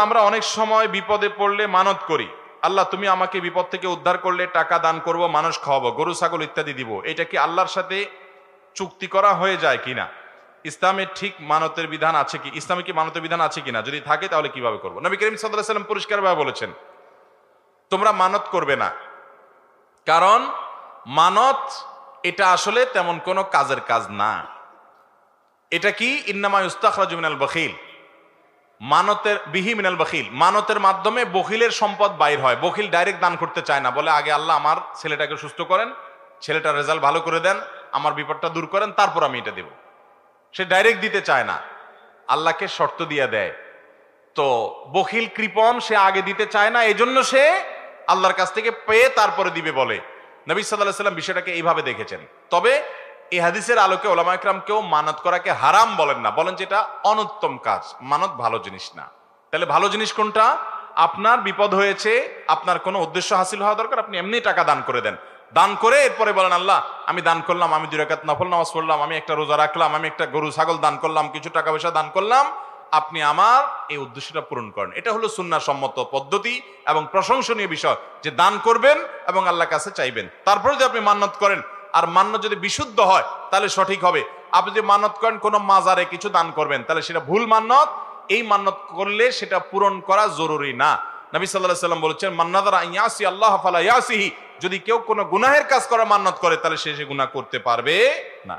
আমরা অনেক সময় বিপদে পড়লে মানত করি, আল্লাহ তুমি আমাকে বিপদ থেকে উদ্ধার করলে টাকা দান করব, মানুষ খাওয়াবো, গরু ছাগল ইত্যাদি দিব। এটা কি আল্লাহর সাথে চুক্তি করা হয়ে যায় কিনা? ইসলামের ঠিক মানতের বিধান আছে কি? ইসলামে কি মানতের বিধান আছে কিনা? যদি থাকে তাহলে কিভাবে করবো? নবী করিম সাল্লাল্লাহু আলাইহি ওয়াসাল্লাম পরিষ্কারভাবে বলেছেন তোমরা মানত করবে না, কারণ মানত এটা আসলে তেমন কোনো কাজের কাজ না। এটা কি ইন্নামা ইস্তাখরাজু মিনাল বখিল, মানতের বিহি মিনাল বখিল, মানতের মাধ্যমে বখিলের সম্পদ বাইর হয়। বখিল ডাইরেক্ট দান করতে চায় না, বলে আগে আল্লাহ আমার ছেলেটাকে সুস্থ করেন, ছেলেটার রেজাল্ট ভালো করে দেন, আমার বিপদটা দূর করেন, তারপর আমি এটা দেব। সে ডাইরেক্ট দিতে চায় না, আল্লাহকে শর্ত দিয়ে দেয়। তো বখিল কৃপণ, সে আগে দিতে চায় না, এজন্য সে আল্লাহর কাছ থেকে পেয়ে তারপরে দিবে বলে। নবী সাল্লাল্লাহু আলাইহি ওয়াসাল্লাম বিষয়টাকে এইভাবে দেখেছেন। তবে এই হাদিসের আলোকে ওলামা ইকরাম কেউ মানত করাকে হারাম বলেন না, বলেন যে এটা অনুত্তম কাজ, মানত ভালো জিনিস না। তাহলে ভালো জিনিস কোনটা? আপনার বিপদ হয়েছে, আপনার কোনো উদ্দেশ্য হাসিল হওয়া দরকার, আপনি এমনি টাকা দান করে দেন, দান করে এরপরে বলেন আল্লাহ আমি দান করলাম, আমি 2 রাকাত নফল নামাজ পড়লাম, আমি একটা রোজা রাখলাম, আমি একটা গরু ছাগল দান করলাম, কিছু টাকা পয়সা দান করলাম, আপনি আমার এই উদ্দেশ্যটা পূরণ করেন। এটা হলো সুন্নাহ সম্মত পদ্ধতি এবং প্রশংসনীয় বিষয় যে দান করবেন এবং আল্লাহর কাছে চাইবেন। তারপরে যদি আপনি মান্নত করেন, আর মান্নত যদি বিশুদ্ধ হয় তাহলে সঠিক হবে। আপনি যদি মান্নত করেন কোনো মাজারে কিছু দান করবেন, তাহলে সেটা ভুল মান্নত। এই মান্নত করলে সেটা পূরণ করা জরুরি না। নবী সাল্লাল্লাহু আলাইহি ওয়াসাল্লাম বলেছেন মান নাযারা আন ইয়াসি আল্লাহ ফালা ইয়াসিহি, যদি কেউ কোনো গুনাহের কাজ করার মান্নত করে তাহলে সে গুনাহ করতে পারবে না।